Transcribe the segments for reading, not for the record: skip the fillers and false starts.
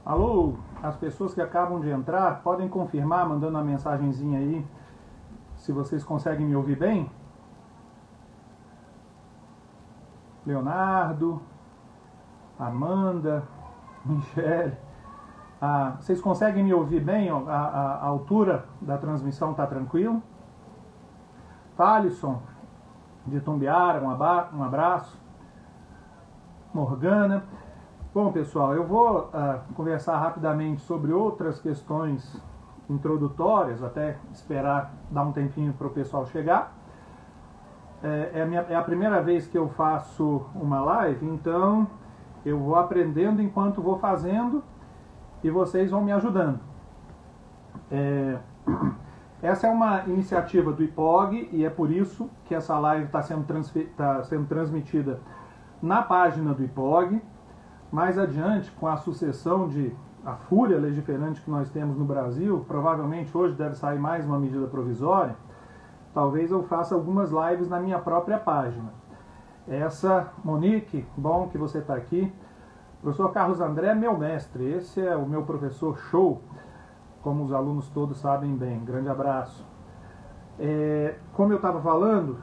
Alô, as pessoas que acabam de entrar, podem confirmar mandando uma mensagenzinha aí, se vocês conseguem me ouvir bem? Leonardo, Amanda, Michele, vocês conseguem me ouvir bem? A altura da transmissão está tranquilo? Thalisson, de Tumbiara, um abraço. Morgana. Bom, pessoal, eu vou conversar rapidamente sobre outras questões introdutórias, até esperar dar um tempinho para o pessoal chegar. É a primeira vez que eu faço uma live, então eu vou aprendendo enquanto vou fazendo e vocês vão me ajudando. Essa é uma iniciativa do IPOG e é por isso que essa live está sendo transmitida na página do IPOG. Mais adiante, com a sucessão a fúria legiferante que nós temos no Brasil, provavelmente hoje deve sair mais uma medida provisória, talvez eu faça algumas lives na minha própria página. Monique, bom que você está aqui. O professor Carlos André é meu mestre, esse é o meu professor show, como os alunos todos sabem bem. Grande abraço. Como eu estava falando,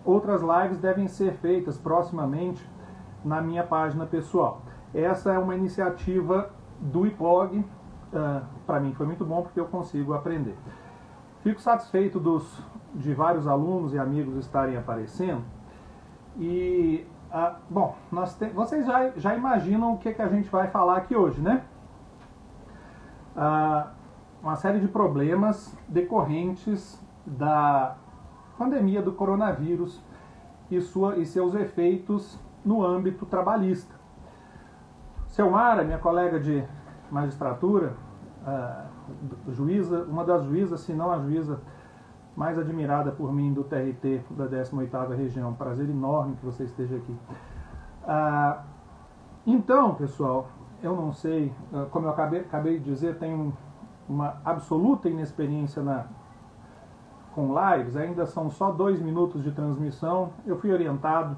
outras lives devem ser feitas proximamente na minha página pessoal. Essa é uma iniciativa do IPOG, para mim foi muito bom porque eu consigo aprender. Fico satisfeito de vários alunos e amigos estarem aparecendo e, bom, vocês já imaginam o que a gente vai falar aqui hoje, né? Uma série de problemas decorrentes da pandemia do coronavírus e seus efeitos no âmbito trabalhista. Selmara, minha colega de magistratura, juíza, uma das juízas, se não a juíza mais admirada por mim do TRT da 18ª Região. Prazer enorme que você esteja aqui. Então, pessoal, eu não sei, como eu acabei de dizer, tenho uma absoluta inexperiência com lives, ainda são só 2 minutos de transmissão. Eu fui orientado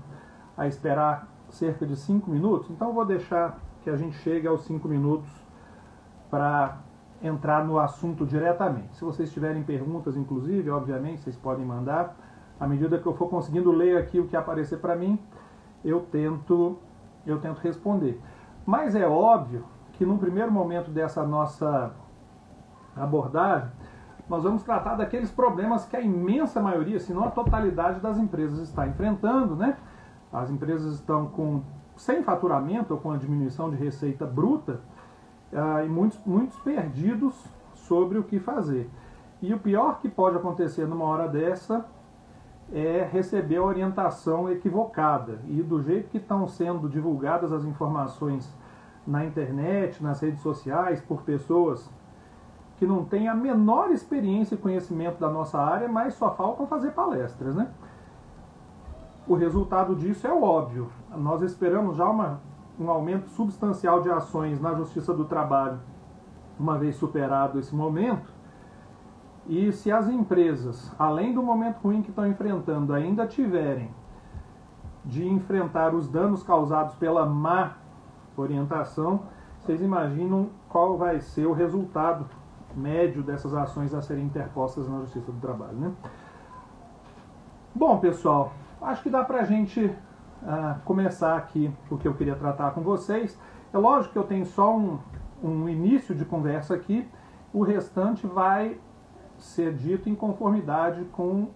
a esperar cerca de 5 minutos, então vou deixar que a gente chegue aos 5 minutos para entrar no assunto diretamente. Se vocês tiverem perguntas, inclusive, obviamente, vocês podem mandar. À medida que eu for conseguindo ler aqui o que aparecer para mim, eu tento responder. Mas é óbvio que num primeiro momento dessa nossa abordagem, nós vamos tratar daqueles problemas que a imensa maioria, se não a totalidade das empresas está enfrentando, né? As empresas estão sem faturamento ou com a diminuição de receita bruta e muitos perdidos sobre o que fazer. E o pior que pode acontecer numa hora dessa é receber a orientação equivocada. E do jeito que estão sendo divulgadas as informações na internet, nas redes sociais, por pessoas que não têm a menor experiência e conhecimento da nossa área, mas só faltam fazer palestras, né? O resultado disso é óbvio. Nós esperamos já um aumento substancial de ações na Justiça do Trabalho, uma vez superado esse momento. E se as empresas, além do momento ruim que estão enfrentando, ainda tiverem de enfrentar os danos causados pela má orientação, vocês imaginam qual vai ser o resultado médio dessas ações a serem interpostas na Justiça do Trabalho, né? Bom, pessoal, acho que dá para a gente começar aqui o que eu queria tratar com vocês. É lógico que eu tenho só um início de conversa aqui, o restante vai ser dito em conformidade com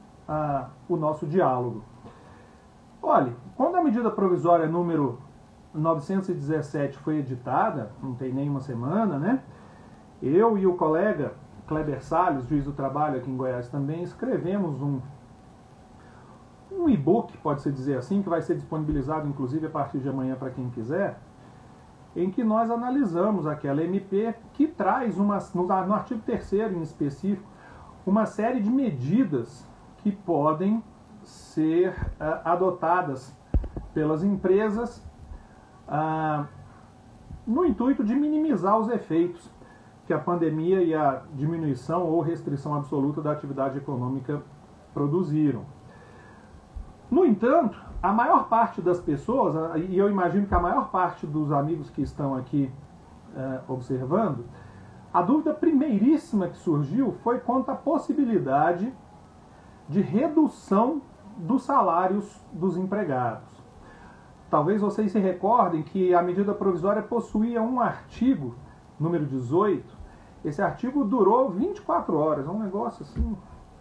o nosso diálogo. Olha, quando a medida provisória número 917 foi editada, não tem nem uma semana, né? Eu e o colega Kleber Salles, juiz do trabalho aqui em Goiás também, escrevemos um e-book, pode-se dizer assim, que vai ser disponibilizado inclusive a partir de amanhã para quem quiser, em que nós analisamos aquela MP que traz, no artigo 3º em específico, uma série de medidas que podem ser adotadas pelas empresas no intuito de minimizar os efeitos que a pandemia e a diminuição ou restrição absoluta da atividade econômica produziram. No entanto, a maior parte das pessoas, e eu imagino que a maior parte dos amigos que estão aqui observando, a dúvida primeiríssima que surgiu foi quanto à possibilidade de redução dos salários dos empregados. Talvez vocês se recordem que a medida provisória possuía um artigo, número 18. Esse artigo durou 24 horas, é um negócio assim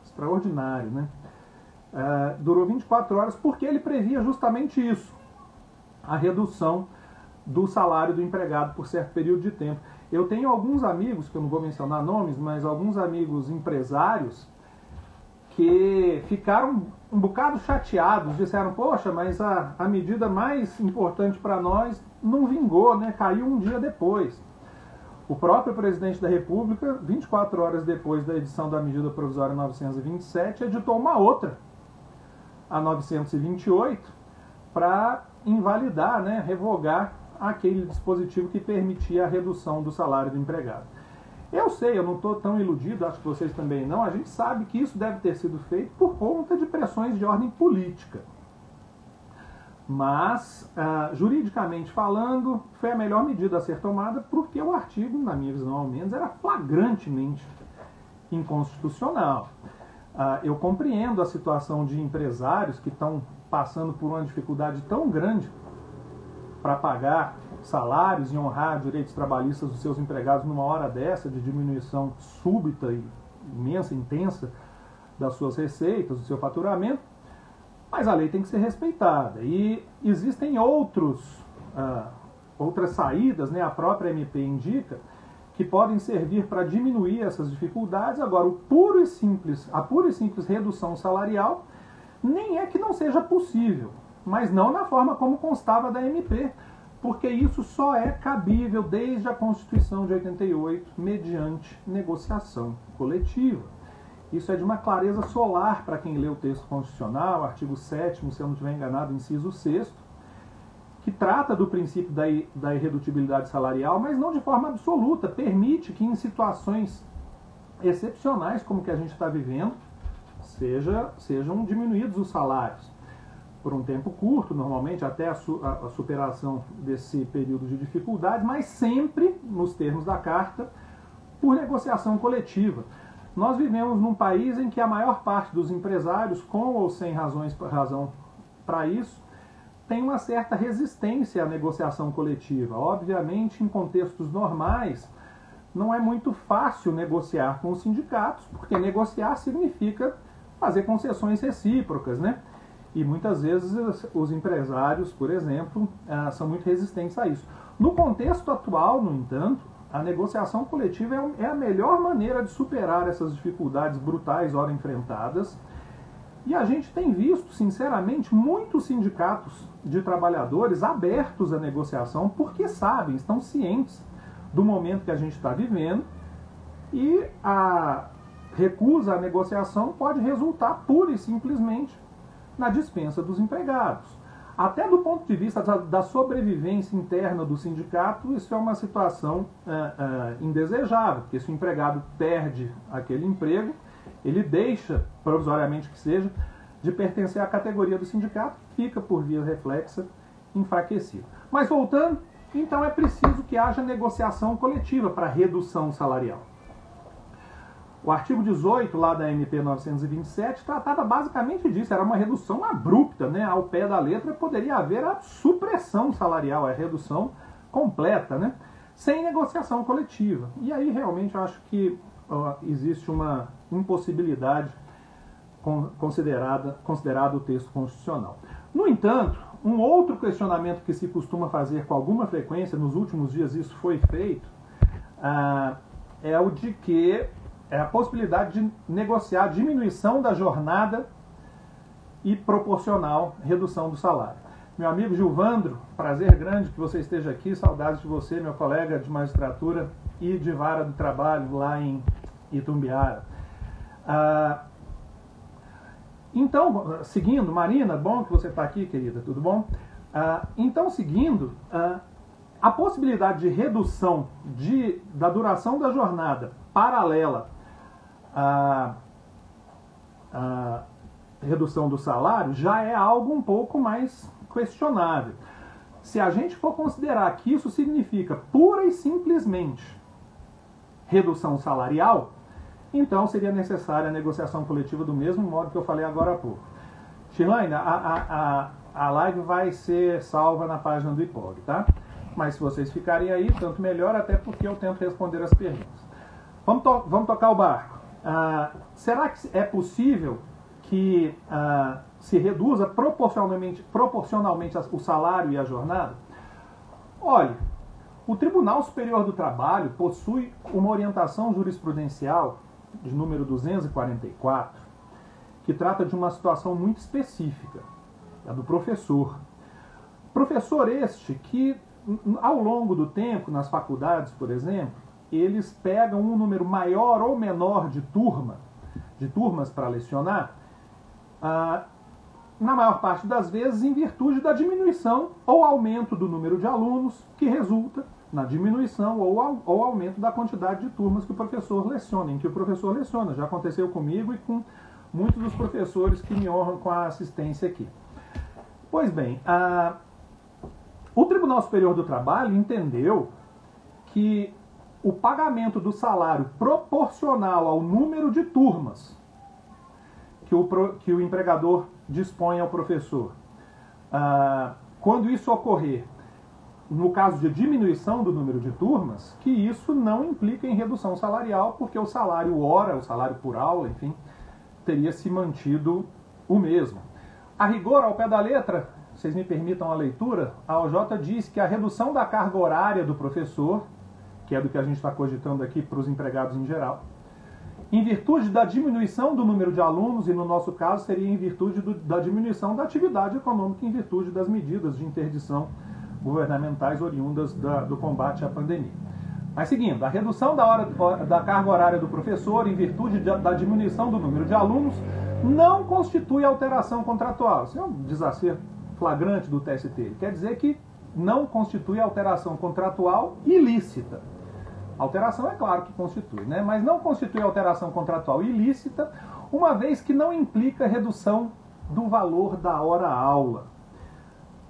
extraordinário, né? Durou 24 horas porque ele previa justamente isso, a redução do salário do empregado por certo período de tempo. Eu tenho alguns amigos, que eu não vou mencionar nomes, mas alguns amigos empresários que ficaram um bocado chateados, disseram, poxa, mas a medida mais importante para nós não vingou, né? Caiu um dia depois. O próprio presidente da República, 24 horas depois da edição da medida provisória 927, editou uma outra, a 928, para invalidar, né, revogar aquele dispositivo que permitia a redução do salário do empregado. Eu sei, eu não estou tão iludido, acho que vocês também não, a gente sabe que isso deve ter sido feito por conta de pressões de ordem política. Mas, juridicamente falando, foi a melhor medida a ser tomada porque o artigo, na minha visão ao menos, era flagrantemente inconstitucional. Eu compreendo a situação de empresários que estão passando por uma dificuldade tão grande para pagar salários e honrar direitos trabalhistas dos seus empregados numa hora dessa de diminuição súbita e imensa, intensa das suas receitas, do seu faturamento, mas a lei tem que ser respeitada. E existem outras saídas, né, a própria MP indica, que podem servir para diminuir essas dificuldades. Agora, a pura e simples redução salarial nem é que não seja possível, mas não na forma como constava da MP, porque isso só é cabível desde a Constituição de 88, mediante negociação coletiva. Isso é de uma clareza solar para quem lê o texto constitucional, artigo 7º, se eu não estiver enganado, inciso 6º, que trata do princípio da irredutibilidade salarial, mas não de forma absoluta. Permite que em situações excepcionais, como que a gente está vivendo, sejam diminuídos os salários. Por um tempo curto, normalmente, até a superação desse período de dificuldade, mas sempre, nos termos da Carta, por negociação coletiva. Nós vivemos num país em que a maior parte dos empresários, com ou sem razão para isso, tem uma certa resistência à negociação coletiva. Obviamente, em contextos normais, não é muito fácil negociar com os sindicatos, porque negociar significa fazer concessões recíprocas, né? E muitas vezes os empresários, por exemplo, são muito resistentes a isso. No contexto atual, no entanto, a negociação coletiva é a melhor maneira de superar essas dificuldades brutais ora enfrentadas. E a gente tem visto, sinceramente, muitos sindicatos de trabalhadores abertos à negociação porque sabem, estão cientes do momento que a gente está vivendo, e a recusa à negociação pode resultar pura e simplesmente na dispensa dos empregados. Até do ponto de vista da sobrevivência interna do sindicato, isso é uma situação indesejável, porque se o empregado perde aquele emprego, ele deixa, provisoriamente que seja, de pertencer à categoria do sindicato, fica, por via reflexa, enfraquecido. Mas voltando, então é preciso que haja negociação coletiva para redução salarial. O artigo 18 lá da MP 927 tratava basicamente disso, era uma redução abrupta, né? Ao pé da letra poderia haver a supressão salarial, a redução completa, né? Sem negociação coletiva. E aí realmente eu acho que existe uma impossibilidade considerado o texto constitucional. No entanto, um outro questionamento que se costuma fazer com alguma frequência, nos últimos dias isso foi feito, é o de que é a possibilidade de negociar a diminuição da jornada e proporcional redução do salário. Meu amigo Gilvandro, prazer grande que você esteja aqui, saudades de você, meu colega de magistratura e de vara do trabalho lá em Itumbiara. Então, seguindo, Marina, bom que você está aqui, querida, tudo bom? Então, seguindo, a possibilidade de redução da duração da jornada paralela à redução do salário já é algo um pouco mais questionável. Se a gente for considerar que isso significa pura e simplesmente redução salarial, então seria necessária a negociação coletiva do mesmo modo que eu falei agora há pouco. Shirlane, a live vai ser salva na página do IPOG, tá? Mas se vocês ficarem aí, tanto melhor, até porque eu tento responder as perguntas. Vamos tocar o barco. Será que é possível que se reduza proporcionalmente o salário e a jornada? Olha, o Tribunal Superior do Trabalho possui uma orientação jurisprudencial de número 244, que trata de uma situação muito específica, a do professor. Professor este que, ao longo do tempo, nas faculdades, por exemplo, eles pegam um número maior ou menor de turmas para lecionar, na maior parte das vezes em virtude da diminuição ou aumento do número de alunos, que resulta na diminuição ou aumento da quantidade de turmas que o professor leciona, em que o professor leciona. Já aconteceu comigo e com muitos dos professores que me honram com a assistência aqui. Pois bem, o Tribunal Superior do Trabalho entendeu que o pagamento do salário proporcional ao número de turmas que o empregador dispõe ao professor, quando isso ocorrer, no caso de diminuição do número de turmas, que isso não implica em redução salarial, porque o salário hora, o salário por aula, enfim, teria se mantido o mesmo. A rigor, ao pé da letra, vocês me permitam a leitura, a OJ diz que a redução da carga horária do professor, que é do que a gente está cogitando aqui para os empregados em geral, em virtude da diminuição do número de alunos, e no nosso caso seria em virtude da diminuição da atividade econômica, em virtude das medidas de interdição governamentais oriundas do combate à pandemia. Mas seguindo, a redução da carga horária do professor, em virtude da diminuição do número de alunos, não constitui alteração contratual. Isso é um desacerto flagrante do TST. Ele quer dizer que não constitui alteração contratual ilícita. Alteração é claro que constitui, né? Mas não constitui alteração contratual ilícita, uma vez que não implica redução do valor da hora-aula.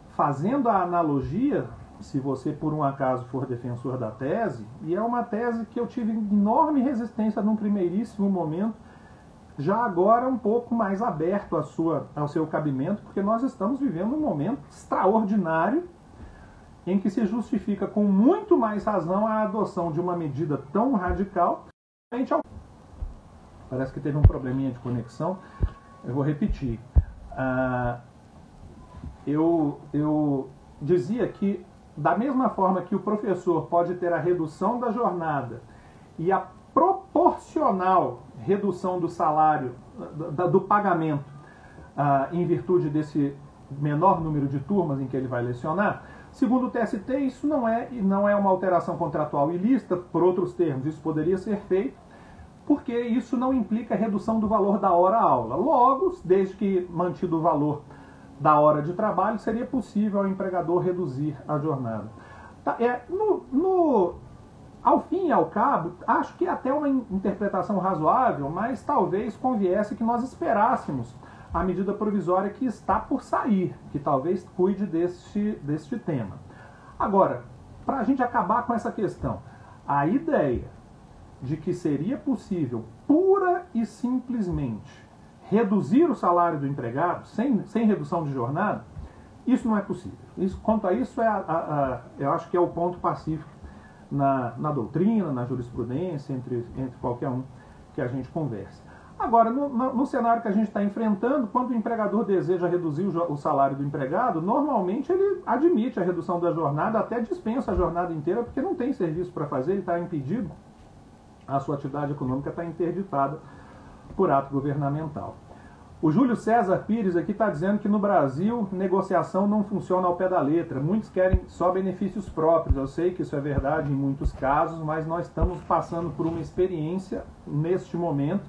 Fazendo a analogia, se você por um acaso for defensor da tese, e é uma tese que eu tive enorme resistência num primeiríssimo momento, já agora um pouco mais aberto ao seu cabimento, porque nós estamos vivendo um momento extraordinário em que se justifica com muito mais razão a adoção de uma medida tão radical. Parece que teve um probleminha de conexão, eu vou repetir. Eu dizia que, da mesma forma que o professor pode ter a redução da jornada e a proporcional redução do salário, do pagamento, em virtude desse menor número de turmas em que ele vai lecionar, segundo o TST, isso não é uma alteração contratual ilícita, por outros termos, isso poderia ser feito, porque isso não implica redução do valor da hora-aula. Logo, desde que mantido o valor da hora de trabalho, seria possível ao empregador reduzir a jornada. Ao fim e ao cabo, acho que é até uma interpretação razoável, mas talvez conviesse que nós esperássemos a medida provisória que está por sair, que talvez cuide deste tema. Agora, para a gente acabar com essa questão, a ideia de que seria possível pura e simplesmente reduzir o salário do empregado sem redução de jornada, isso não é possível. Quanto a isso, eu acho que é o ponto pacífico na doutrina, na jurisprudência, entre qualquer um que a gente converse. Agora, no cenário que a gente está enfrentando, quando o empregador deseja reduzir o salário do empregado, normalmente ele admite a redução da jornada, até dispensa a jornada inteira, porque não tem serviço para fazer, ele está impedido, a sua atividade econômica está interditada por ato governamental. O Júlio César Pires aqui está dizendo que no Brasil negociação não funciona ao pé da letra. Muitos querem só benefícios próprios. Eu sei que isso é verdade em muitos casos, mas nós estamos passando por uma experiência neste momento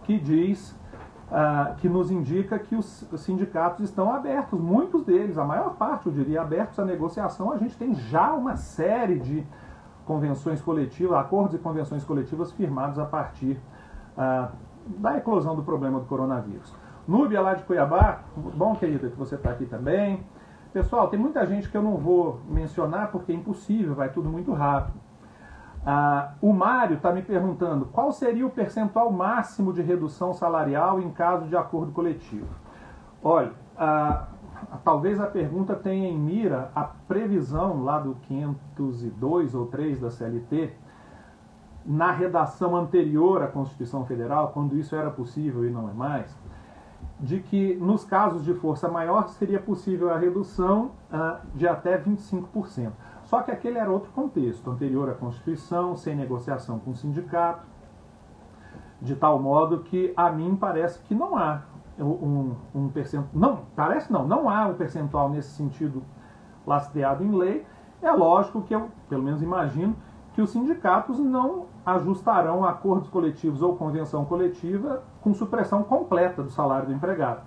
que nos indica que os sindicatos estão abertos, muitos deles, a maior parte, eu diria, abertos à negociação. A gente tem já uma série de convenções coletivas, acordos e convenções coletivas firmados a partir da eclosão do problema do coronavírus. Núbia, lá de Cuiabá, bom, querida, que você está aqui também. Pessoal, tem muita gente que eu não vou mencionar porque é impossível, vai tudo muito rápido. O Mário está me perguntando qual seria o percentual máximo de redução salarial em caso de acordo coletivo. Olha, talvez a pergunta tenha em mira a previsão lá do 502 ou 3 da CLT, na redação anterior à Constituição Federal, quando isso era possível e não é mais, de que nos casos de força maior seria possível a redução de até 25%. Só que aquele era outro contexto, anterior à Constituição, sem negociação com o sindicato, de tal modo que a mim parece que não há um percentual. Não, parece não, não há um percentual nesse sentido lastreado em lei. É lógico que eu, pelo menos imagino, que os sindicatos não ajustarão acordos coletivos ou convenção coletiva com supressão completa do salário do empregado.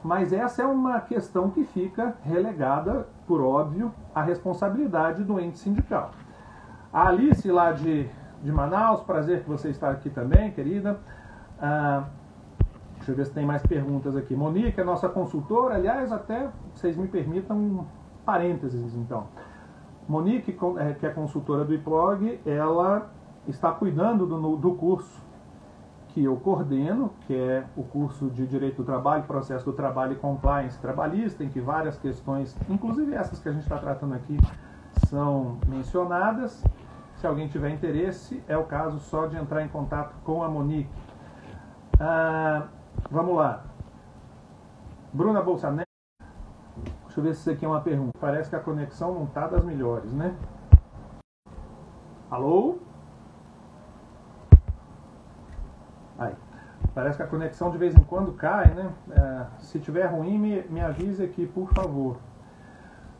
Mas essa é uma questão que fica relegada, por óbvio, à responsabilidade do ente sindical. A Alice, lá de Manaus, prazer que você está aqui também, querida. Deixa eu ver se tem mais perguntas aqui. Monique, a nossa consultora, aliás, até vocês me permitam um parênteses, então. Monique, que é consultora do IPLOG, ela está cuidando do curso que eu coordeno, que é o curso de Direito do Trabalho, Processo do Trabalho e Compliance Trabalhista, em que várias questões, inclusive essas que a gente está tratando aqui, são mencionadas. Se alguém tiver interesse, é o caso só de entrar em contato com a Monique. Vamos lá. Bruna Bolsonaro. Deixa eu ver se isso aqui é uma pergunta. Parece que a conexão não está das melhores, né? Alô? Aí. Parece que a conexão de vez em quando cai, né? Se tiver ruim, me avise aqui, por favor.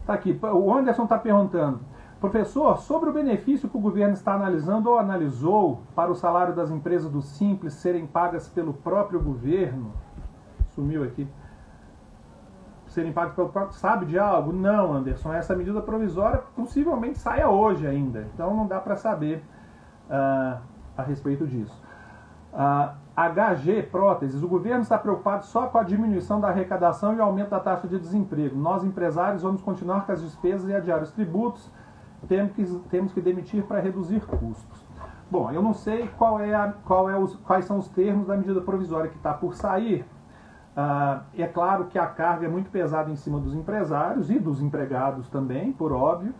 Tá aqui. O Anderson está perguntando. Professor, sobre o benefício que o governo está analisando ou analisou para o salário das empresas do Simples serem pagas pelo próprio governo? Sumiu aqui. Serem pagos pelo próprio... Sabe de algo? Não, Anderson. Essa medida provisória possivelmente saia hoje ainda. Então não dá para saber a respeito disso. HG Próteses. O governo está preocupado só com a diminuição da arrecadação e o aumento da taxa de desemprego. Nós, empresários, vamos continuar com as despesas e adiar os tributos. Temos que demitir para reduzir custos. Bom, eu não sei quais são os termos da medida provisória que está por sair. É claro que a carga é muito pesada em cima dos empresários e dos empregados também, por óbvio.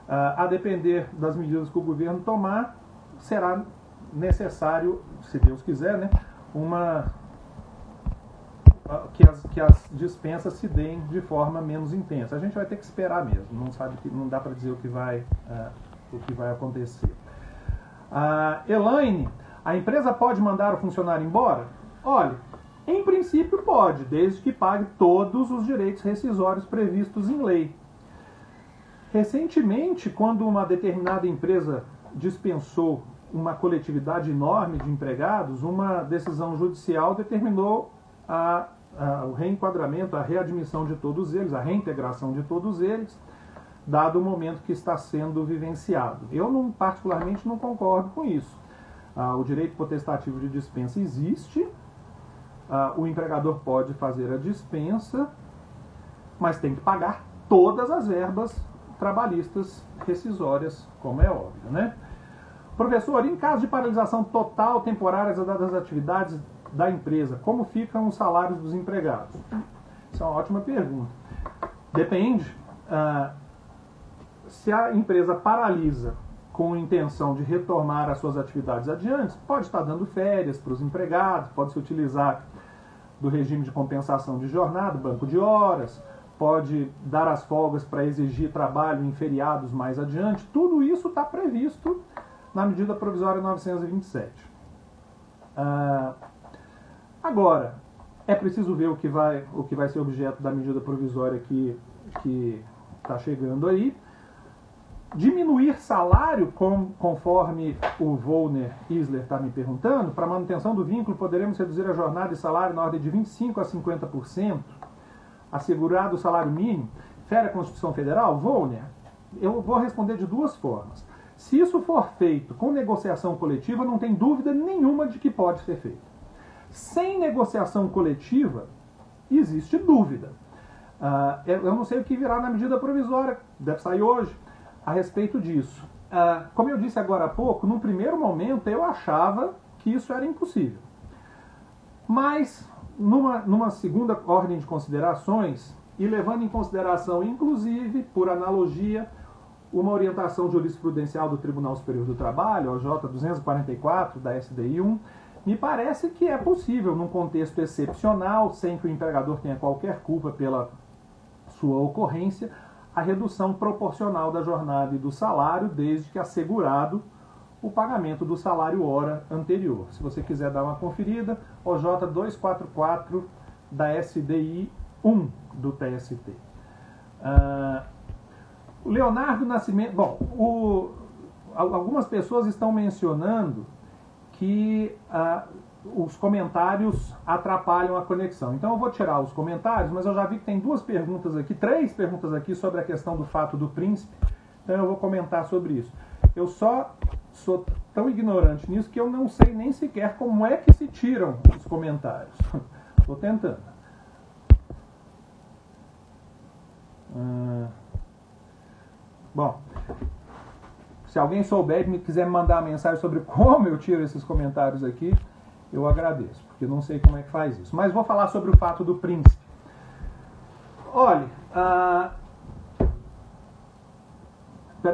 A depender das medidas que o governo tomar, será necessário, se Deus quiser, né, que as dispensas se deem de forma menos intensa. A gente vai ter que esperar mesmo, não dá para dizer o que vai acontecer. Elaine, a empresa pode mandar o funcionário embora? Olha, em princípio pode, desde que pague todos os direitos rescisórios previstos em lei. Recentemente, quando uma determinada empresa dispensou uma coletividade enorme de empregados, uma decisão judicial determinou o reenquadramento, a readmissão de todos eles, a reintegração de todos eles, dado o momento que está sendo vivenciado. Eu, particularmente, não concordo com isso. O direito potestativo de dispensa existe, o empregador pode fazer a dispensa, mas tem que pagar todas as verbas trabalhistas rescisórias, como é óbvio, né? Professor, em caso de paralisação total temporária das atividades da empresa, como ficam os salários dos empregados? Isso é uma ótima pergunta. Depende. Se a empresa paralisa com a intenção de retomar as suas atividades adiante, pode estar dando férias para os empregados, pode se utilizar do regime de compensação de jornada, banco de horas, pode dar as folgas para exigir trabalho em feriados mais adiante. Tudo isso está previsto na medida provisória 927. Agora, é preciso ver o que vai ser objeto da medida provisória que está chegando aí. Diminuir salário, conforme o Volner Isler está me perguntando, para manutenção do vínculo poderemos reduzir a jornada e salário na ordem de 25% a 50%, assegurado o salário mínimo. Fere a Constituição Federal? Volner, eu vou responder de duas formas. Se isso for feito com negociação coletiva, não tem dúvida nenhuma de que pode ser feito. Sem negociação coletiva, existe dúvida. Eu não sei o que virá na medida provisória, deve sair hoje, a respeito disso. Como eu disse agora há pouco, num primeiro momento eu achava que isso era impossível. Mas, numa segunda ordem de considerações, e levando em consideração, inclusive, por analogia, uma orientação jurisprudencial do Tribunal Superior do Trabalho, OJ 244, da SDI 1, me parece que é possível, num contexto excepcional, sem que o empregador tenha qualquer culpa pela sua ocorrência, a redução proporcional da jornada e do salário, desde que assegurado o pagamento do salário hora anterior. Se você quiser dar uma conferida, OJ 244 da SDI 1 do TST. O Leonardo Nascimento... Bom, algumas pessoas estão mencionando que os comentários atrapalham a conexão. Então eu vou tirar os comentários, mas eu já vi que tem três perguntas aqui sobre a questão do fato do príncipe, então eu vou comentar sobre isso. Eu só sou tão ignorante nisso que eu não sei nem sequer como é que se tiram os comentários. Estou tentando. Bom, se alguém souber e quiser me mandar uma mensagem sobre como eu tiro esses comentários aqui, eu agradeço, porque eu não sei como é que faz isso. Mas vou falar sobre o fato do príncipe. Olhe,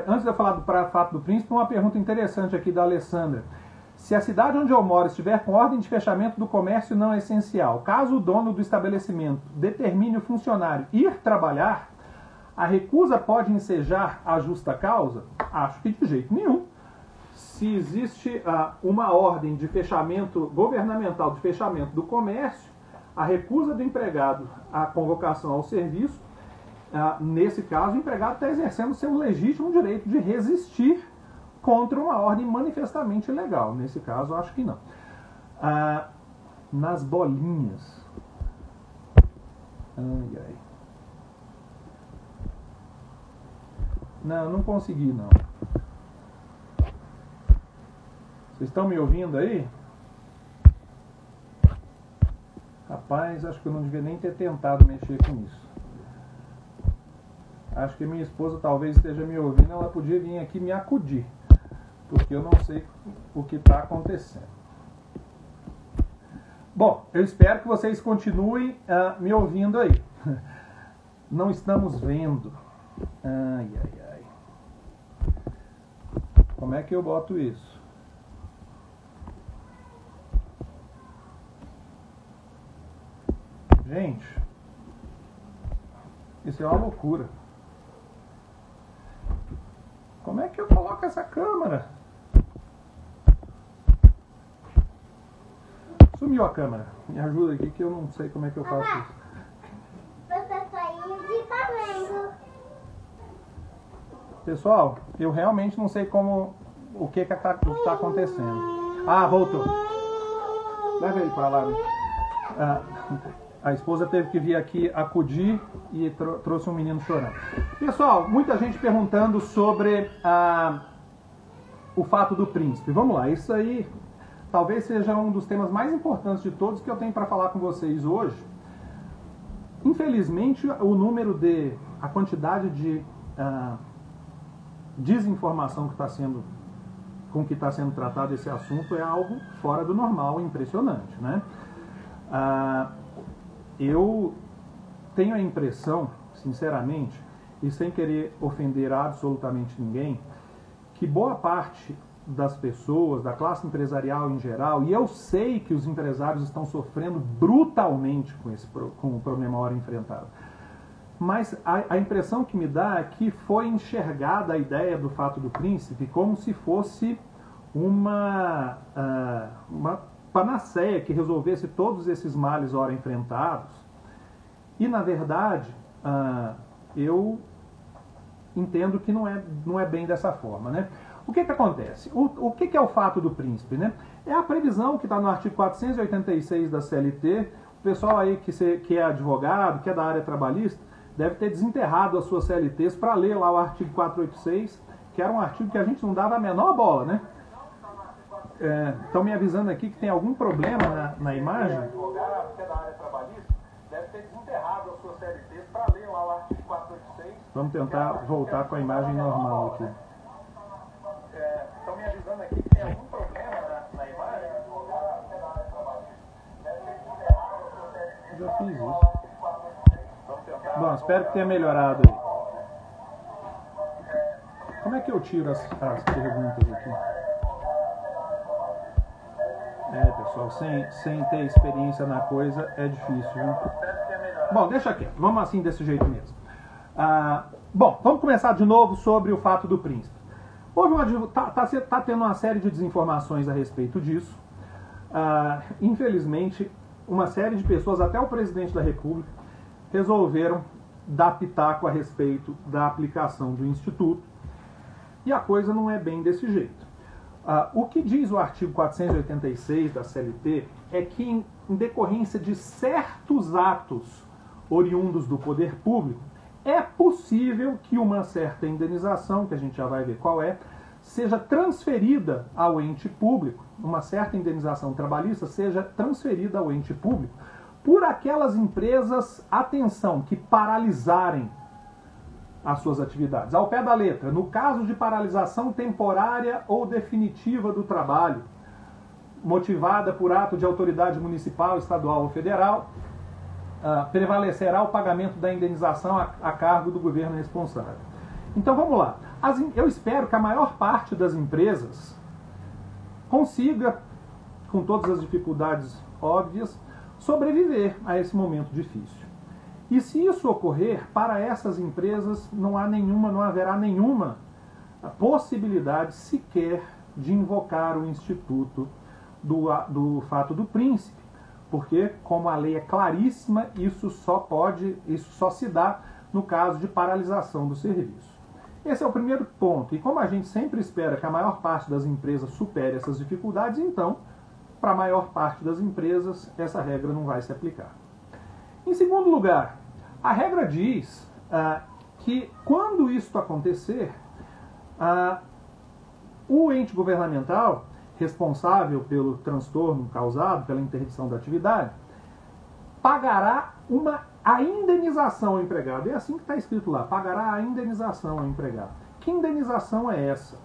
antes de eu falar do fato do príncipe, uma pergunta interessante aqui da Alessandra. Se a cidade onde eu moro estiver com ordem de fechamento do comércio não essencial, caso o dono do estabelecimento determine o funcionário ir trabalhar, a recusa pode ensejar a justa causa? Acho que de jeito nenhum. Se existe uma ordem de fechamento governamental, de fechamento do comércio, a recusa do empregado à convocação ao serviço, nesse caso, o empregado está exercendo seu legítimo direito de resistir contra uma ordem manifestamente ilegal. Nesse caso, acho que não. Nas bolinhas. Ai, ai. Não consegui, não. Vocês estão me ouvindo aí? Rapaz, acho que eu não devia nem ter tentado mexer com isso. Acho que minha esposa talvez esteja me ouvindo, ela podia vir aqui me acudir, porque eu não sei o que está acontecendo. Bom, eu espero que vocês continuem me ouvindo aí. Não estamos vendo. Ai, ai, ai. Como é que eu boto isso? Gente, isso é uma loucura. Como é que eu coloco essa câmera? Sumiu a câmera. Me ajuda aqui que eu não sei como é que eu faço isso. Você saiu de Flamengo. Pessoal, eu realmente não sei o que está acontecendo. Voltou. Leva ele para lá. A esposa teve que vir aqui acudir e trouxe um menino chorando. Pessoal, muita gente perguntando sobre o fato do príncipe. Vamos lá, isso aí talvez seja um dos temas mais importantes de todos que eu tenho para falar com vocês hoje. Infelizmente, a quantidade de desinformação com que está sendo tratado esse assunto é algo fora do normal, impressionante, né? Eu tenho a impressão, sinceramente, e sem querer ofender absolutamente ninguém, que boa parte das pessoas, da classe empresarial em geral, e eu sei que os empresários estão sofrendo brutalmente com o problema hora enfrentado, mas a impressão que me dá é que foi enxergada a ideia do fato do príncipe como se fosse uma panaceia que resolvesse todos esses males ora enfrentados. E, na verdade, eu entendo que não é bem dessa forma, né? O que acontece? O que é o fato do príncipe, né? É a previsão que está no artigo 486 da CLT. O pessoal aí que é advogado, que é da área trabalhista, deve ter desenterrado as suas CLTs para ler lá o artigo 486, que era um artigo que a gente não dava a menor bola, né? Estão me avisando aqui que tem algum problema na imagem. Advogado, que é da área trabalhista, deve ter desenterrado suas CLTs para ler lá o artigo 486. Vamos tentar voltar com a imagem normal aqui. Estão me avisando aqui que tem algum problema na imagem. Já fiz isso. Bom, espero que tenha melhorado aí. Como é que eu tiro as perguntas aqui? Pessoal, sem ter experiência na coisa é difícil, viu? Bom, deixa aqui. Vamos assim desse jeito mesmo. Bom, vamos começar de novo sobre o fato do príncipe. Tá tendo uma série de desinformações a respeito disso. Infelizmente, uma série de pessoas, até o presidente da República, resolveram dar pitaco a respeito da aplicação do Instituto. E a coisa não é bem desse jeito. O que diz o artigo 486 da CLT é que, em decorrência de certos atos oriundos do poder público, é possível que uma certa indenização, que a gente já vai ver qual é, seja transferida ao ente público, uma certa indenização trabalhista seja transferida ao ente público por aquelas empresas, atenção, que paralisarem as suas atividades. Ao pé da letra, no caso de paralisação temporária ou definitiva do trabalho, motivada por ato de autoridade municipal, estadual ou federal, prevalecerá o pagamento da indenização a cargo do governo responsável. Então vamos lá. Eu espero que a maior parte das empresas consiga, com todas as dificuldades óbvias, sobreviver a esse momento difícil. E se isso ocorrer, para essas empresas não haverá nenhuma possibilidade sequer de invocar o Instituto do fato do príncipe, porque, como a lei é claríssima, isso só se dá no caso de paralisação do serviço. Esse é o primeiro ponto. E como a gente sempre espera que a maior parte das empresas supere essas dificuldades, então, para a maior parte das empresas, essa regra não vai se aplicar. Em segundo lugar, a regra diz que, quando isso acontecer, o ente governamental responsável pelo transtorno causado pela interdição da atividade pagará a indenização ao empregado. É assim que está escrito lá, pagará a indenização ao empregado. Que indenização é essa?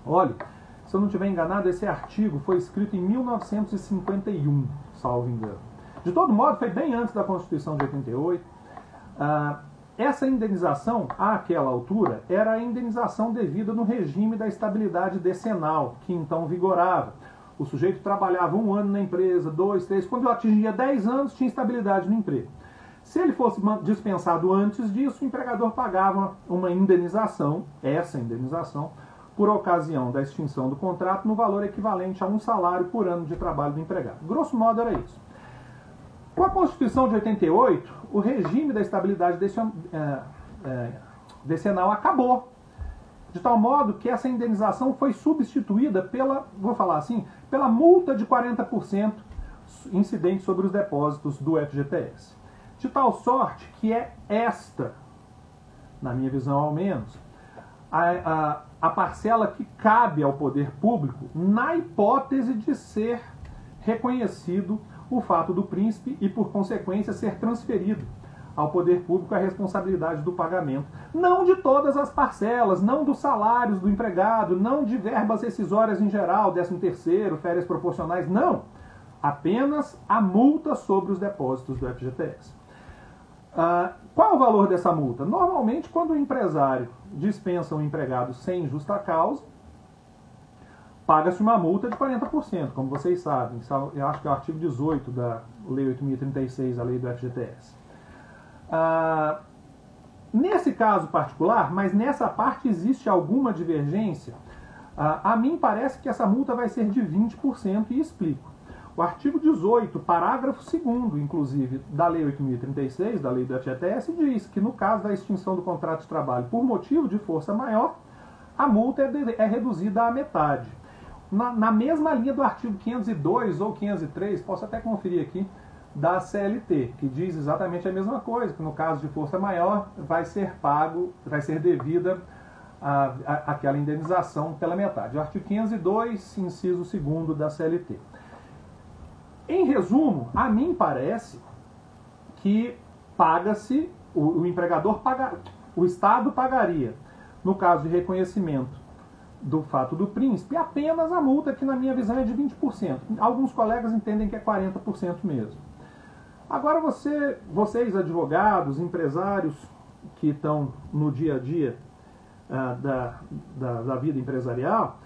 Olha, se eu não estiver enganado, esse artigo foi escrito em 1951, salvo engano. De todo modo, foi bem antes da Constituição de 88. Essa indenização, àquela altura, era a indenização devida no regime da estabilidade decenal, que então vigorava. O sujeito trabalhava 1 ano na empresa, 2, 3, quando atingia 10 anos, tinha estabilidade no emprego. Se ele fosse dispensado antes disso, o empregador pagava uma indenização, essa indenização, por ocasião da extinção do contrato, no valor equivalente a 1 salário por ano de trabalho do empregado. Grosso modo era isso. Com a Constituição de 88, o regime da estabilidade decenal acabou, de tal modo que essa indenização foi substituída pela multa de 40% incidente sobre os depósitos do FGTS. De tal sorte que é esta, na minha visão ao menos, a parcela que cabe ao poder público na hipótese de ser reconhecido o fato do príncipe e, por consequência, ser transferido ao poder público a responsabilidade do pagamento. Não de todas as parcelas, não dos salários do empregado, não de verbas rescisórias em geral, 13º, férias proporcionais, não. Apenas a multa sobre os depósitos do FGTS. Qual é o valor dessa multa? Normalmente, quando o empresário dispensa um empregado sem justa causa, paga-se uma multa de 40%, como vocês sabem. Eu acho que é o artigo 18 da Lei 8.036, a lei do FGTS. Nesse caso particular, mas nessa parte existe alguma divergência, a mim parece que essa multa vai ser de 20% e explico. O artigo 18, parágrafo 2º, inclusive, da Lei 8.036, da Lei do FGTS, diz que no caso da extinção do contrato de trabalho por motivo de força maior, a multa é reduzida à metade. Na mesma linha do artigo 502 ou 503, posso até conferir aqui, da CLT, que diz exatamente a mesma coisa, que no caso de força maior vai ser devida aquela indenização pela metade. O artigo 502, inciso 2º da CLT. Em resumo, a mim parece que paga-se, o empregador paga, o Estado pagaria, no caso de reconhecimento do fato do príncipe, apenas a multa, que na minha visão é de 20%. Alguns colegas entendem que é 40% mesmo. Agora vocês, advogados, empresários que estão no dia a dia da vida empresarial,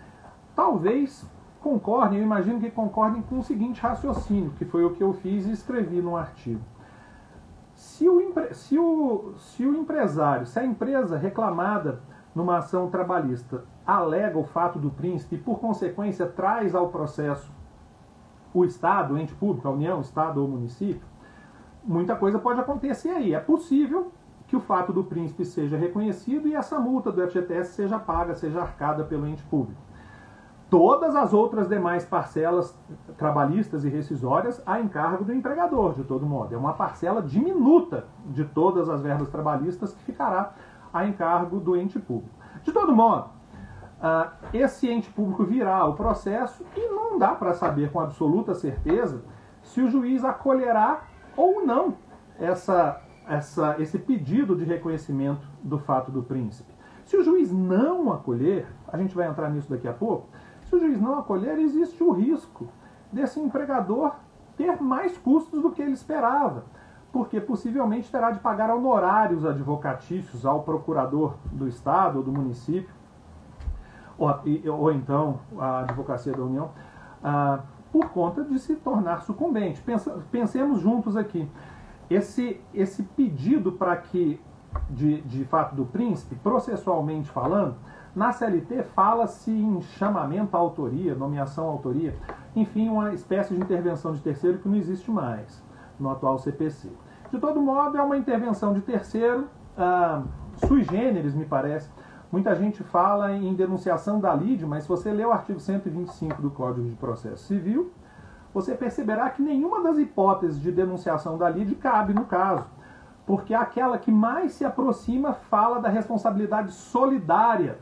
talvez concordem, eu imagino que concordem com o seguinte raciocínio, que foi o que eu fiz e escrevi num artigo. Se a empresa reclamada numa ação trabalhista alega o fato do príncipe e, por consequência, traz ao processo o Estado, o ente público, a União, Estado ou município, muita coisa pode acontecer aí. É possível que o fato do príncipe seja reconhecido e essa multa do FGTS seja paga, seja arcada pelo ente público. Todas as outras demais parcelas trabalhistas e rescisórias a encargo do empregador, de todo modo. É uma parcela diminuta de todas as verbas trabalhistas que ficará a encargo do ente público. De todo modo, esse ente público virá o processo e não dá para saber com absoluta certeza se o juiz acolherá ou não esse pedido de reconhecimento do fato do príncipe. Se o juiz não acolher, a gente vai entrar nisso daqui a pouco, se o juiz não acolher, existe o risco desse empregador ter mais custos do que ele esperava, porque possivelmente terá de pagar honorários advocatícios ao procurador do Estado ou do município, ou então a Advocacia da União, por conta de se tornar sucumbente. Pensemos juntos aqui. Esse pedido para que, de fato do príncipe, processualmente falando, na CLT fala-se em chamamento à autoria, nomeação à autoria, enfim, uma espécie de intervenção de terceiro que não existe mais no atual CPC. De todo modo, é uma intervenção de terceiro sui generis, me parece. Muita gente fala em denunciação da lide, mas se você ler o artigo 125 do Código de Processo Civil, você perceberá que nenhuma das hipóteses de denunciação da lide cabe no caso, porque aquela que mais se aproxima fala da responsabilidade solidária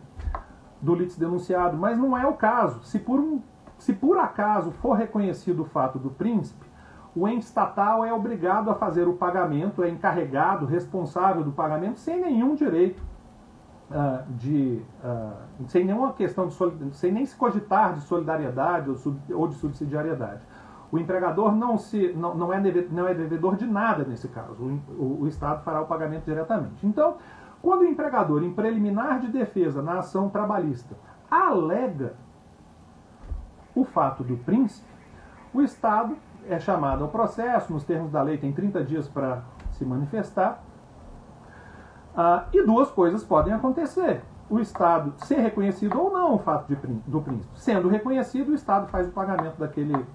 do litisdenunciado, mas não é o caso. Se por acaso for reconhecido o fato do príncipe, o ente estatal é obrigado a fazer o pagamento, é encarregado, responsável do pagamento, sem nenhum direito sem nenhuma questão sem nem se cogitar de solidariedade ou de subsidiariedade. O empregador não é devedor de nada nesse caso. O Estado fará o pagamento diretamente. Então, quando o empregador, em preliminar de defesa na ação trabalhista, alega o fato do príncipe, o Estado é chamado ao processo, nos termos da lei tem 30 dias para se manifestar, e duas coisas podem acontecer. O Estado ser reconhecido ou não o fato do príncipe. Sendo reconhecido, o Estado faz o pagamento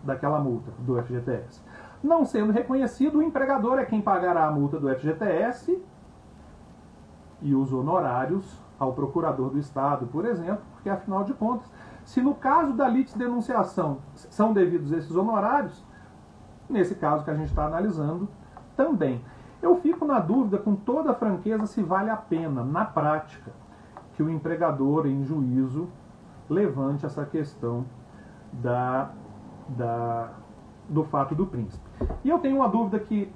daquela multa do FGTS. Não sendo reconhecido, o empregador é quem pagará a multa do FGTS e os honorários ao procurador do Estado, por exemplo, porque, afinal de contas, se no caso da litisdenunciação são devidos esses honorários, nesse caso que a gente está analisando, também. Eu fico na dúvida, com toda a franqueza, se vale a pena, na prática, que o empregador, em juízo, levante essa questão do fato do príncipe. E eu tenho uma dúvida que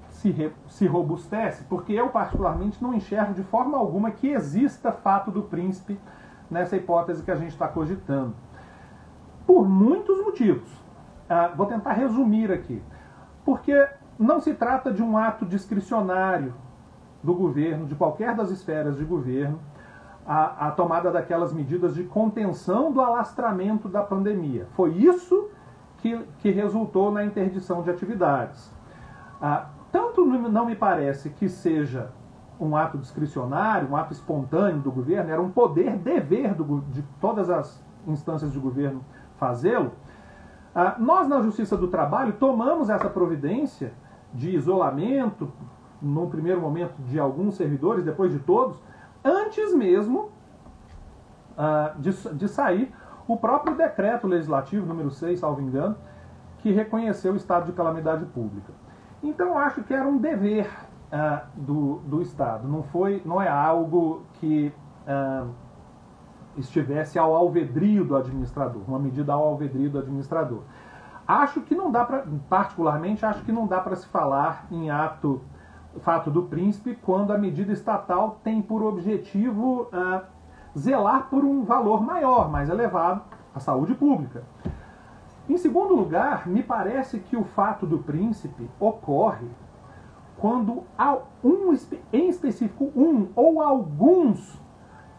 se robustece, porque eu, particularmente, não enxergo de forma alguma que exista fato do príncipe nessa hipótese que a gente está cogitando. Por muitos motivos. Vou tentar resumir aqui. Porque não se trata de um ato discricionário do governo, de qualquer das esferas de governo, a tomada daquelas medidas de contenção do alastramento da pandemia. Foi isso que resultou na interdição de atividades. Tanto não me parece que seja um ato discricionário, um ato espontâneo do governo, era um poder, dever de todas as instâncias de governo fazê-lo. Nós, na Justiça do Trabalho, tomamos essa providência de isolamento, num primeiro momento de alguns servidores, depois de todos, antes mesmo de sair o próprio decreto legislativo, número 6, salvo engano, que reconheceu o estado de calamidade pública. Então, eu acho que era um dever do Estado, não é algo que estivesse ao alvedrio do administrador, uma medida ao alvedrio do administrador. Acho que não dá para, particularmente, acho que não dá para se falar em ato fato do príncipe quando a medida estatal tem por objetivo zelar por um valor maior, mais elevado, a saúde pública. Em segundo lugar, me parece que o fato do príncipe ocorre quando em específico um ou alguns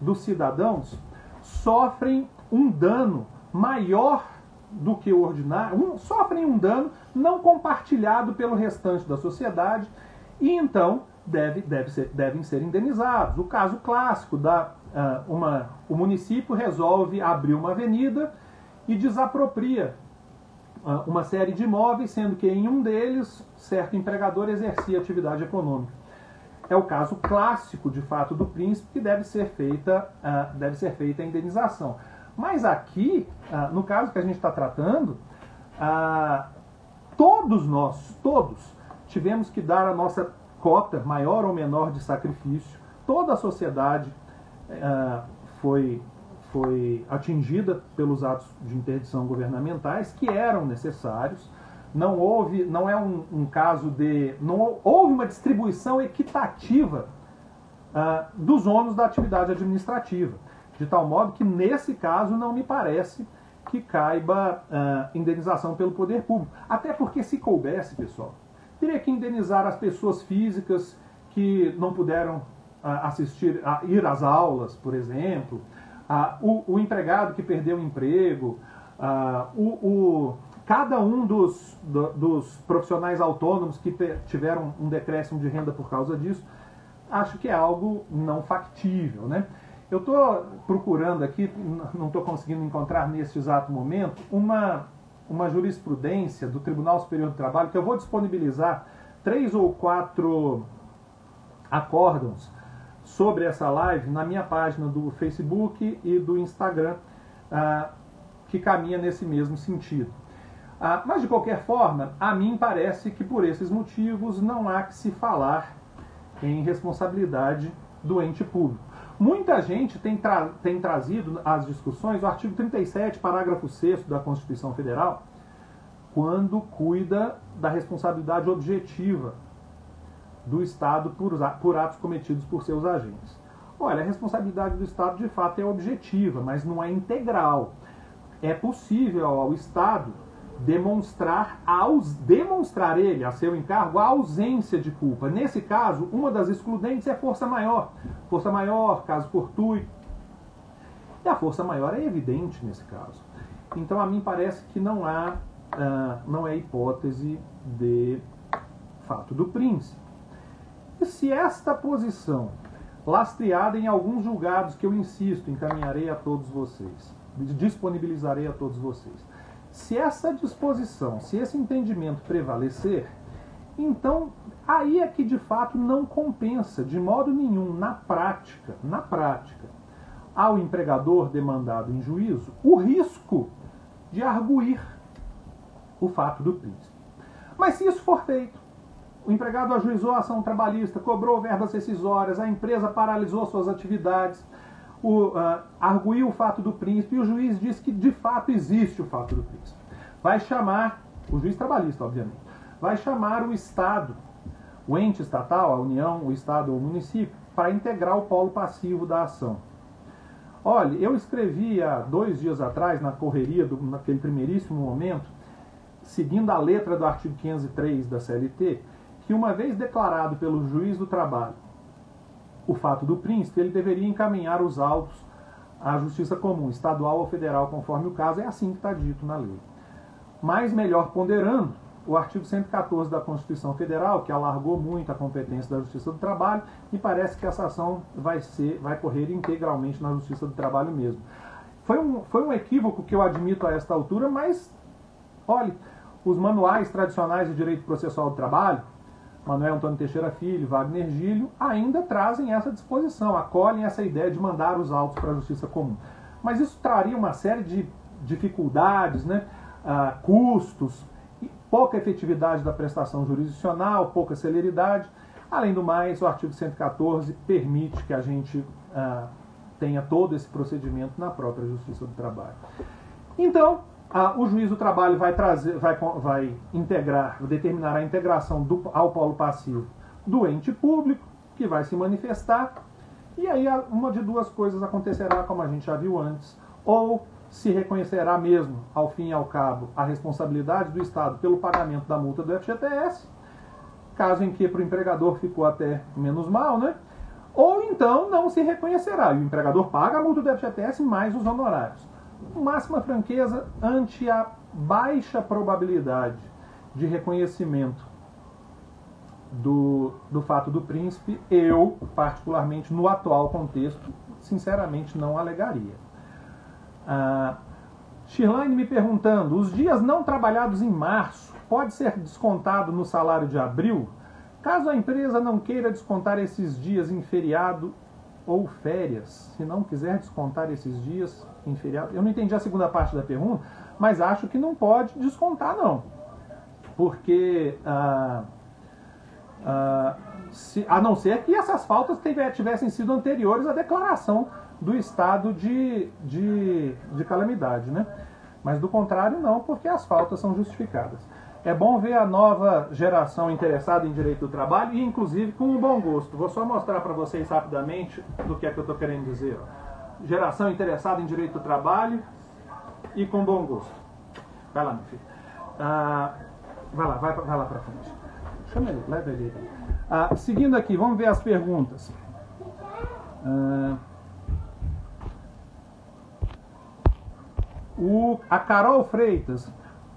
dos cidadãos sofrem um dano maior do que o ordinário, sofrem um dano não compartilhado pelo restante da sociedade e então devem ser indenizados. O caso clássico o município resolve abrir uma avenida e desapropria uma série de imóveis, sendo que em um deles certo empregador exercia atividade econômica. É o caso clássico, de fato, do príncipe, que deve ser feita a indenização. Mas aqui, no caso que a gente está tratando, todos tivemos que dar a nossa cota, maior ou menor, de sacrifício. Toda a sociedade foi atingida pelos atos de interdição governamentais que eram necessários. Não houve uma distribuição equitativa dos ônus da atividade administrativa, de tal modo que nesse caso não me parece que caiba indenização pelo poder público. Até porque, se coubesse, pessoal, teria que indenizar as pessoas físicas que não puderam ir às aulas, por exemplo, o empregado que perdeu o emprego, cada um dos profissionais autônomos que tiveram um decréscimo de renda por causa disso. Acho que é algo não factível, né? Eu estou procurando aqui, não estou conseguindo encontrar neste exato momento, uma jurisprudência do Tribunal Superior do Trabalho, que eu vou disponibilizar 3 ou 4 acórdãos sobre essa live na minha página do Facebook e do Instagram, que caminha nesse mesmo sentido. Mas, de qualquer forma, a mim parece que, por esses motivos, não há que se falar em responsabilidade do ente público. Muita gente tem trazido às discussões o artigo 37, parágrafo 6º da Constituição Federal, quando cuida da responsabilidade objetiva do Estado por atos cometidos por seus agentes. Olha, a responsabilidade do Estado, de fato, é objetiva, mas não é integral. É possível ao Estado demonstrar ele, a seu encargo, a ausência de culpa. Nesse caso, uma das excludentes é força maior. Força maior, caso fortuito. E a força maior é evidente nesse caso. Então, a mim parece que não é hipótese de fato do príncipe. E se esta posição, lastreada em alguns julgados que eu insisto, encaminharei a todos vocês, disponibilizarei a todos vocês, se essa disposição, se esse entendimento prevalecer, então aí é que de fato não compensa de modo nenhum, na prática, ao empregador demandado em juízo, o risco de arguir o fato do príncipe. Mas se isso for feito, o empregado ajuizou a ação trabalhista, cobrou verbas rescisórias, a empresa paralisou suas atividades, arguiu o fato do príncipe e o juiz diz que de fato existe o fato do príncipe. Vai chamar, o juiz trabalhista, obviamente, vai chamar o Estado, o ente estatal, a União, o Estado ou o município, para integrar o polo passivo da ação. Olha, eu escrevi há 2 dias atrás, na correria, naquele primeiríssimo momento, seguindo a letra do artigo 503 da CLT, que uma vez declarado pelo juiz do trabalho o fato do príncipe, ele deveria encaminhar os autos à justiça comum, estadual ou federal, conforme o caso. É assim que está dito na lei. Mas, melhor ponderando, o artigo 114 da Constituição Federal, que alargou muito a competência da Justiça do Trabalho, e parece que essa ação vai correr integralmente na Justiça do Trabalho mesmo. Foi um equívoco que eu admito a esta altura, mas, olhe, os manuais tradicionais de direito processual do trabalho, Manuel Antônio Teixeira Filho, Wagner Gílio, ainda trazem essa disposição, acolhem essa ideia de mandar os autos para a Justiça Comum. Mas isso traria uma série de dificuldades, né? Custos, pouca efetividade da prestação jurisdicional, pouca celeridade. Além do mais, o artigo 114 permite que a gente tenha todo esse procedimento na própria Justiça do Trabalho. Então, o juiz do trabalho vai determinar a integração ao polo passivo do ente público, que vai se manifestar, e aí uma de duas coisas acontecerá, como a gente já viu antes, ou se reconhecerá mesmo, ao fim e ao cabo, a responsabilidade do Estado pelo pagamento da multa do FGTS, caso em que para o empregador ficou até menos mal, né? Ou então não se reconhecerá, e o empregador paga a multa do FGTS mais os honorários. Máxima franqueza, ante a baixa probabilidade de reconhecimento do fato do príncipe, eu, particularmente no atual contexto, sinceramente não alegaria. Shirlane me perguntando, os dias não trabalhados em março pode ser descontado no salário de abril? Caso a empresa não queira descontar esses dias em feriado ou férias, se não quiser descontar esses dias em feriado, eu não entendi a segunda parte da pergunta, mas acho que não pode descontar não, porque a não ser que essas faltas tivessem sido anteriores à declaração do estado de calamidade, né? Mas do contrário não, porque as faltas são justificadas. É bom ver a nova geração interessada em direito do trabalho e inclusive com um bom gosto. Vou só mostrar para vocês rapidamente do que é que eu estou querendo dizer. Geração interessada em direito do trabalho e com bom gosto. Vai lá, meu filho. Vai lá para frente. Chama ele, leva ele. Seguindo aqui, vamos ver as perguntas. A Carol Freitas,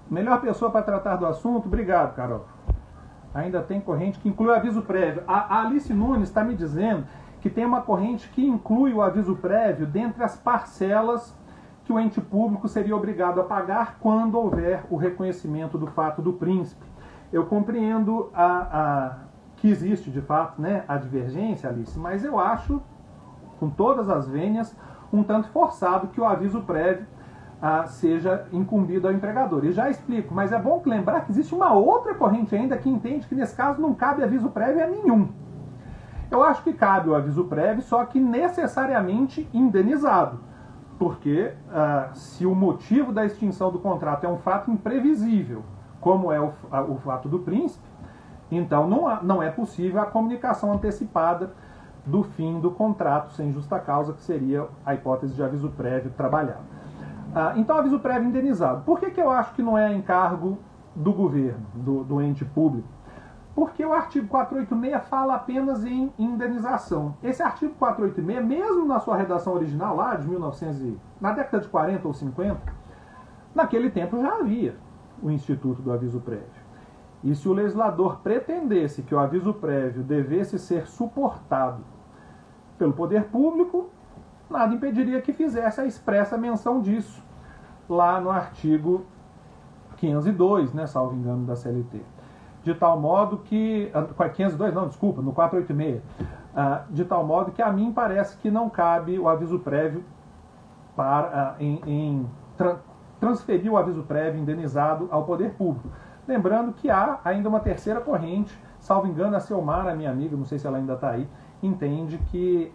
melhor pessoa para tratar do assunto. Obrigado, Carol. Ainda tem corrente que inclui o aviso prévio. A Alice Nunes está me dizendo que tem uma corrente que inclui o aviso prévio dentre as parcelas que o ente público seria obrigado a pagar quando houver o reconhecimento do fato do príncipe. Eu compreendo que existe, de fato, né, a divergência, Alice, mas eu acho, com todas as vênias, um tanto forçado que o aviso prévio seja incumbido ao empregador. E já explico, mas é bom lembrar que existe uma outra corrente ainda que entende que nesse caso não cabe aviso prévio a nenhum. Eu acho que cabe o aviso prévio, só que necessariamente indenizado. Porque se o motivo da extinção do contrato é um fato imprevisível, como é o fato do príncipe, então não é possível a comunicação antecipada do fim do contrato sem justa causa, que seria a hipótese de aviso prévio trabalhado. Então, aviso prévio indenizado. Por que eu acho que não é encargo do governo, do ente público? Porque o artigo 486 fala apenas em indenização. Esse artigo 486, mesmo na sua redação original, lá de 1900, na década de 40 ou 50, naquele tempo já havia o instituto do aviso prévio. E se o legislador pretendesse que o aviso prévio devesse ser suportado pelo poder público, nada impediria que fizesse a expressa menção disso lá no artigo 502, né, salvo engano, da CLT. De tal modo que... 502 não, desculpa, no 486. De tal modo que a mim parece que não cabe o aviso prévio para transferir o aviso prévio indenizado ao poder público. Lembrando que há ainda uma terceira corrente, salvo engano, a Selmar, a minha amiga, não sei se ela ainda está aí, entende que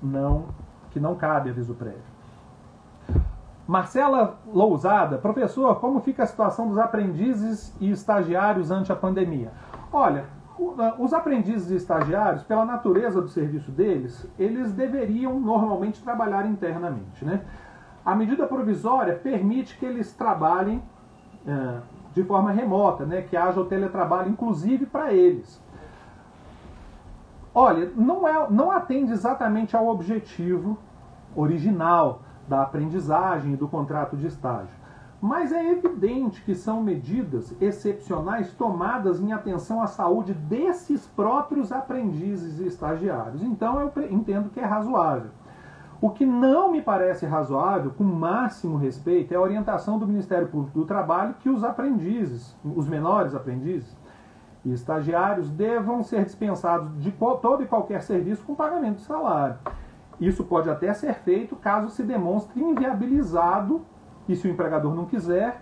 não cabe aviso prévio. Marcela Lousada, professor, como fica a situação dos aprendizes e estagiários ante a pandemia? Olha, os aprendizes e estagiários, pela natureza do serviço deles, eles deveriam normalmente trabalhar internamente, né? A medida provisória permite que eles trabalhem de forma remota, né? Que haja o teletrabalho, inclusive para eles. Olha, não atende exatamente ao objetivo original da aprendizagem e do contrato de estágio. Mas é evidente que são medidas excepcionais tomadas em atenção à saúde desses próprios aprendizes e estagiários. Então eu entendo que é razoável. O que não me parece razoável, com máximo respeito, é a orientação do Ministério Público do Trabalho que os aprendizes, os menores aprendizes e estagiários, devam ser dispensados de todo e qualquer serviço com pagamento de salário. Isso pode até ser feito caso se demonstre inviabilizado, e se o empregador não quiser,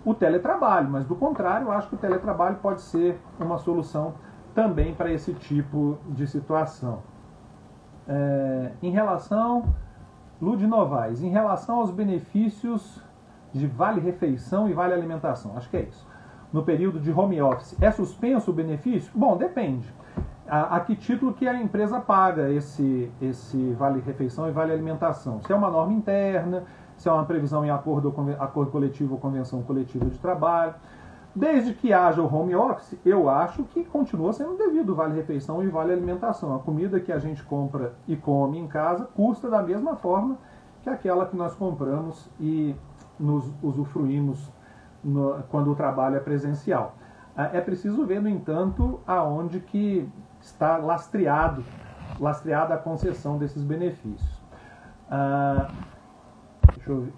o teletrabalho. Mas, do contrário, eu acho que o teletrabalho pode ser uma solução também para esse tipo de situação. Em relação, Lud Novaes, em relação aos benefícios de vale-refeição e vale-alimentação, acho que é isso. no período de home office, é suspenso o benefício? Bom, depende. A que título que a empresa paga esse vale-refeição e vale-alimentação? Se é uma norma interna, se é uma previsão em acordo coletivo ou convenção coletiva de trabalho. Desde que haja o home office, eu acho que continua sendo devido o vale-refeição e vale-alimentação. A comida que a gente compra e come em casa custa da mesma forma que aquela que nós compramos e nos usufruímos quando o trabalho é presencial. É preciso ver, no entanto, aonde que está lastreada a concessão desses benefícios. Deixa eu ver.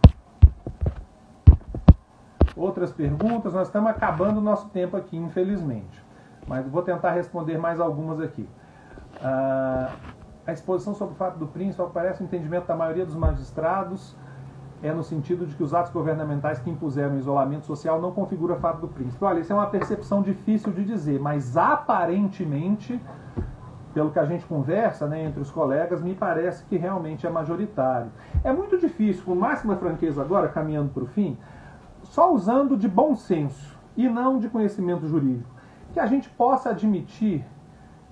Outras perguntas, nós estamos acabando o nosso tempo aqui, infelizmente. Mas vou tentar responder mais algumas aqui. A exposição sobre o fato do príncipe, ao que parece, o entendimento da maioria dos magistrados é no sentido de que os atos governamentais que impuseram o isolamento social não configuram o fato do príncipe. Olha, isso é uma percepção difícil de dizer, mas aparentemente, pelo que a gente conversa, né, entre os colegas, me parece que realmente é majoritário. É muito difícil, com máxima franqueza agora, caminhando para o fim, só usando de bom senso e não de conhecimento jurídico, que a gente possa admitir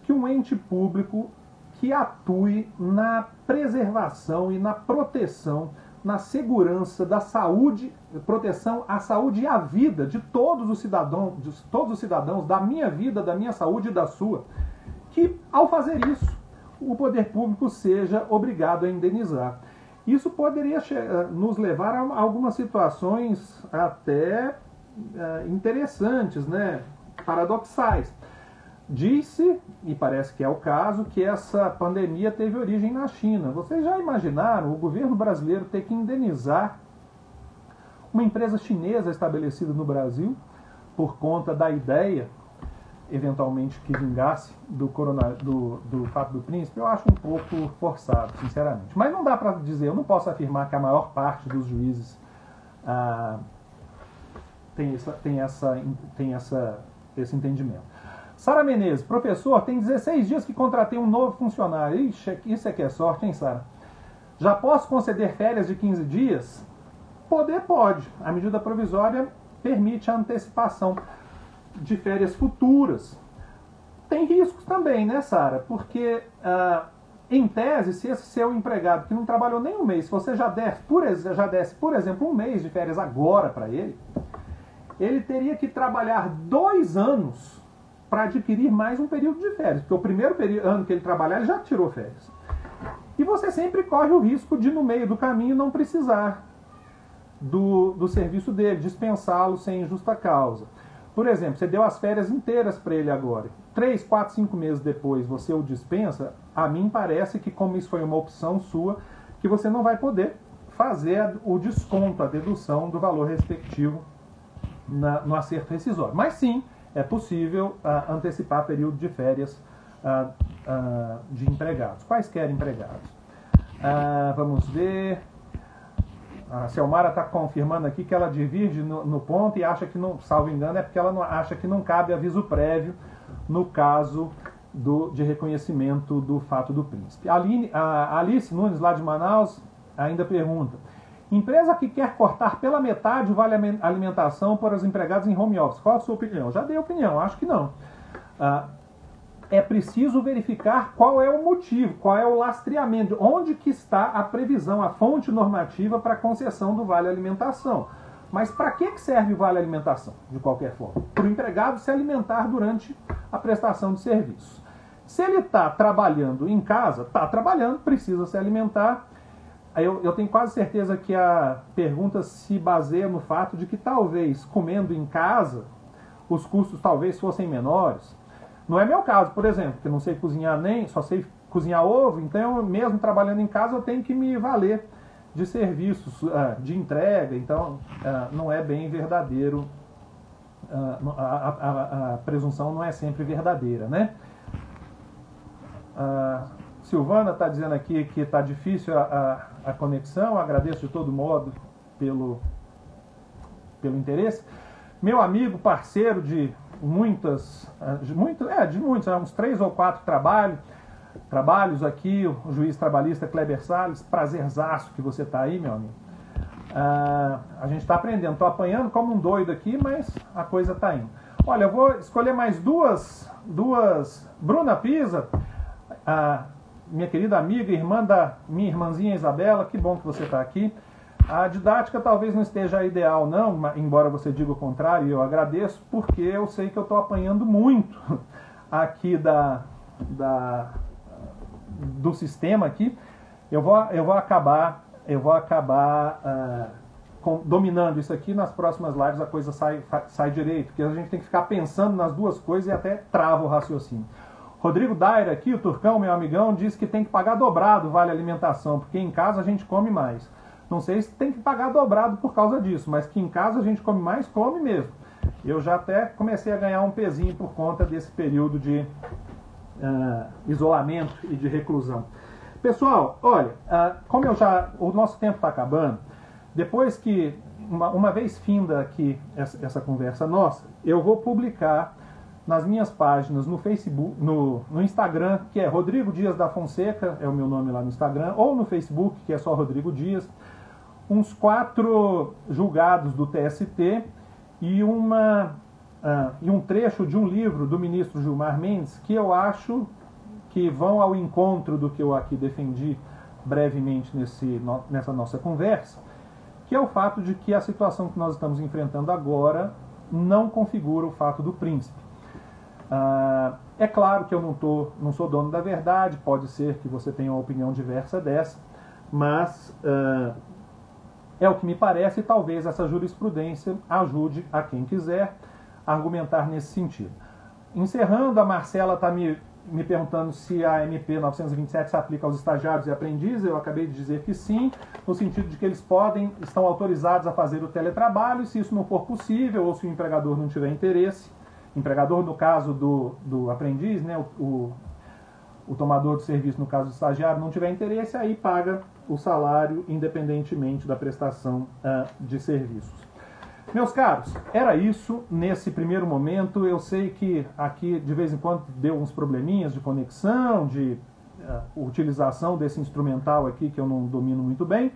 que um ente público que atue na preservação e na proteção, na segurança da saúde, proteção à saúde e à vida de todos os cidadãos, da minha vida, da minha saúde e da sua, que ao fazer isso, o poder público seja obrigado a indenizar. Isso poderia nos levar a algumas situações até interessantes, né? Paradoxais. Disse, e parece que é o caso, que essa pandemia teve origem na China. Vocês já imaginaram o governo brasileiro ter que indenizar uma empresa chinesa estabelecida no Brasil por conta da ideia, eventualmente, que vingasse do fato do príncipe? Eu acho um pouco forçado, sinceramente. Mas não dá para dizer, eu não posso afirmar que a maior parte dos juízes tem esse entendimento. Sara Menezes, professor, tem 16 dias que contratei um novo funcionário. Ixi, isso é que é sorte, hein, Sara? Já posso conceder férias de 15 dias? Pode. A medida provisória permite a antecipação de férias futuras. Tem riscos também, né, Sara? Porque, em tese, se esse seu empregado que não trabalhou nem um mês, se você já desse, por exemplo, um mês de férias agora para ele teria que trabalhar 2 anos para adquirir mais um período de férias, porque o primeiro ano que ele trabalhar, ele já tirou férias. E você sempre corre o risco de, no meio do caminho, não precisar do serviço dele, dispensá-lo sem justa causa. Por exemplo, você deu as férias inteiras para ele agora. 3, 4, 5 meses depois você o dispensa, a mim parece que, como isso foi uma opção sua, que você não vai poder fazer o desconto, a dedução do valor respectivo no acerto rescisório. Mas sim, é possível antecipar período de férias de empregados, quaisquer empregados. Vamos ver. A Selmara está confirmando aqui que ela diverge no ponto e acha que, não, salvo engano, é porque ela não, acha que não cabe aviso prévio no caso de reconhecimento do fato do príncipe. A Alice Nunes, lá de Manaus, ainda pergunta: empresa que quer cortar pela metade o vale-alimentação para os empregados em home office, qual a sua opinião? Já dei opinião, acho que não. É preciso verificar qual é o motivo, qual é o lastreamento, onde que está a previsão, a fonte normativa para a concessão do vale-alimentação. Mas para que serve o vale-alimentação, de qualquer forma? Para o empregado se alimentar durante a prestação de serviços. Se ele está trabalhando em casa, está trabalhando, precisa se alimentar. Eu tenho quase certeza que a pergunta se baseia no fato de que talvez, comendo em casa, os custos talvez fossem menores. Não é meu caso, por exemplo, que eu não sei cozinhar só sei cozinhar ovo, então mesmo trabalhando em casa eu tenho que me valer de serviços de entrega, então não é bem verdadeiro, a presunção não é sempre verdadeira, né? Silvana está dizendo aqui que está difícil a conexão, agradeço de todo modo pelo interesse. Meu amigo, parceiro de muitos, uns 3 ou 4 trabalhos aqui, o juiz trabalhista Kleber Salles, prazerzaço que você está aí, meu amigo. A gente está aprendendo. Estou apanhando como um doido aqui, mas a coisa está indo. Olha, eu vou escolher mais duas. Bruna Pisa, minha querida amiga, irmã da minha irmãzinha Isabela, que bom que você está aqui. A didática talvez não esteja ideal não, embora você diga o contrário, e eu agradeço, porque eu sei que eu estou apanhando muito aqui do sistema aqui. Eu vou acabar dominando isso aqui. Nas próximas lives a coisa sai direito, porque a gente tem que ficar pensando nas duas coisas e até trava o raciocínio. Rodrigo Daira aqui, o Turcão, meu amigão, diz que tem que pagar dobrado o vale alimentação, porque em casa a gente come mais. Não sei se tem que pagar dobrado por causa disso, mas que em casa a gente come mais, come mesmo. Eu já até comecei a ganhar um pezinho por conta desse período de isolamento e de reclusão. Pessoal, olha, o nosso tempo está acabando. Depois que, uma vez finda aqui essa conversa nossa, eu vou publicar nas minhas páginas no Facebook, no Instagram, que é Rodrigo Dias da Fonseca, é o meu nome lá no Instagram, ou no Facebook, que é só Rodrigo Dias, uns 4 julgados do TST e um trecho de um livro do ministro Gilmar Mendes, que eu acho que vão ao encontro do que eu aqui defendi brevemente nessa nossa conversa, que é o fato de que a situação que nós estamos enfrentando agora não configura o fato do príncipe. É claro que eu não sou dono da verdade, pode ser que você tenha uma opinião diversa dessa, mas é o que me parece, e talvez essa jurisprudência ajude a quem quiser a argumentar nesse sentido. Encerrando, a Marcela está me perguntando se a MP 927 se aplica aos estagiários e aprendizes. Eu acabei de dizer que sim, no sentido de que eles estão autorizados a fazer o teletrabalho, e se isso não for possível, ou se o empregador não tiver interesse, empregador no caso do aprendiz, né, o tomador de serviço no caso do estagiário não tiver interesse, aí paga o salário independentemente da prestação de serviços. Meus caros, era isso nesse primeiro momento. Eu sei que aqui de vez em quando deu uns probleminhas de conexão, de utilização desse instrumental aqui que eu não domino muito bem.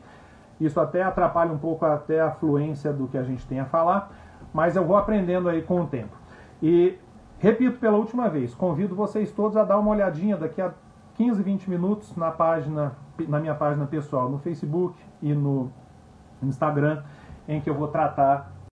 Isso até atrapalha um pouco até a fluência do que a gente tem a falar, mas eu vou aprendendo aí com o tempo. E repito pela última vez, convido vocês todos a dar uma olhadinha daqui a 15, 20 minutos na minha página pessoal, no Facebook e no Instagram, em que eu vou tratar